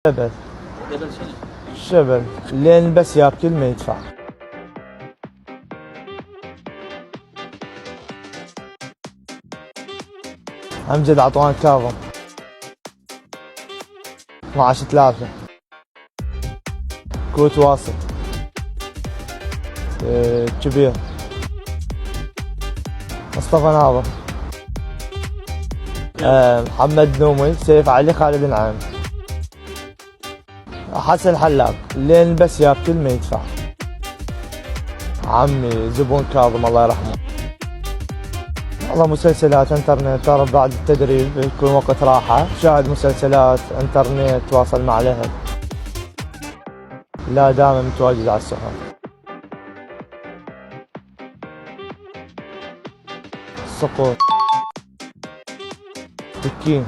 شبل. جبل شنو؟ شبل لين بس ياكل ما يدفع. أمجد عطوان كاظم 12/3. كوت واصل. كبير. مصطفى ناظر. محمد نومي، سيف علي، خالد النعيم. حسن حلاق لين بس ياكل ما يدفع. عمي زبون كاظم الله يرحمه. والله مسلسلات انترنت، ترى بعد التدريب يكون وقت راحة، شاهد مسلسلات انترنت، تواصل مع الأهل، لا دائما متواجد على السحر. الصقور. بكين.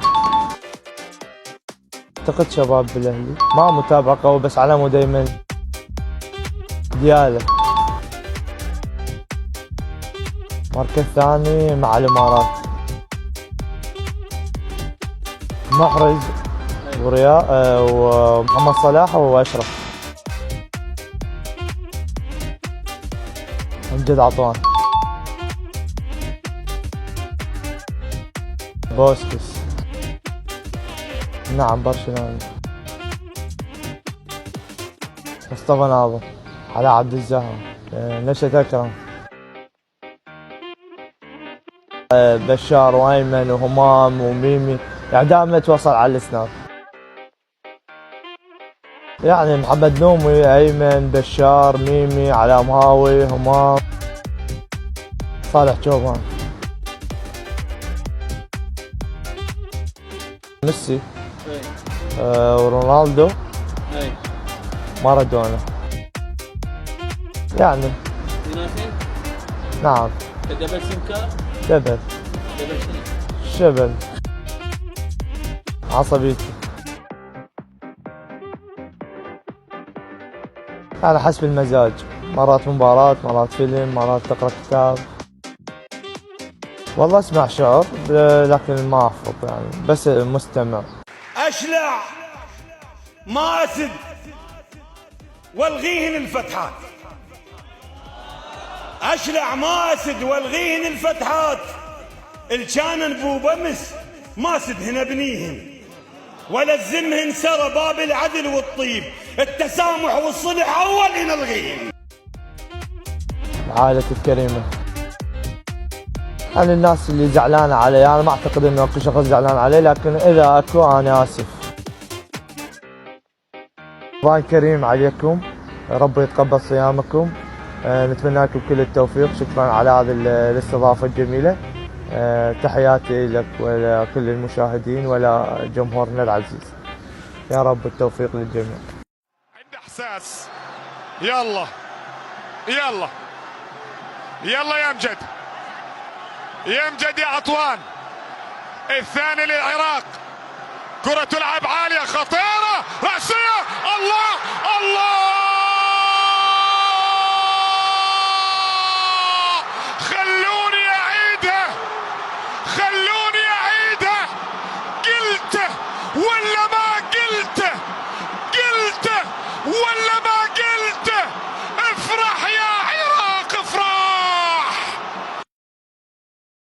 اعتقد شباب بالاهلي، ما متابع قوي بس علمه دايما. ديالة. مركز ثاني مع الامارات. محرز ورياض ومحمد صلاح واشرف. أمجد عطوان. بوسكس. نعم برشلونة. مصطفى ناظر. علاء عبد الزهر. نشأة أكرم. بشار وايمن وهمام وميمي، يعني دائما اتواصل على السناب. يعني محمد نومي، ايمن، بشار، ميمي، علاء مهاوي، همام، صالح جوبان. ميسي. ورونالدو. مارادونا. يعني نعم. جبل سمكة. جبل. جبل شنو؟ شبل. عصبيتي. على حسب المزاج، مرات مباراة، مرات فيلم، مرات تقرأ كتاب. والله اسمع شعر لكن ما احفظ، يعني بس مستمع. اشلع ما اسد والغيهن الفتحات. اشلع ما اسد والغيهن الفتحات. الكان بو بمس ما سدهن بنيهن، ولا الزمهن سرى باب العدل والطيب. التسامح والصلح اول نلغيهن. عائلة الكريمة. أنا الناس اللي زعلانة علي، أنا ما أعتقد إنه أكو شخص زعلان علي، لكن إذا أكو أنا آسف. رمضان كريم عليكم، ربي يتقبل صيامكم، نتمنى لكم كل التوفيق. شكرا على هذه الاستضافة الجميلة. تحياتي لك ولكل المشاهدين ولجمهورنا العزيز. يا رب التوفيق للجميع. عندي احساس. يلا يلا يلا يا امجد، يا امجد يا عطوان. الثاني للعراق، كرة تلعب عالية خطيرة رأسية. الله الله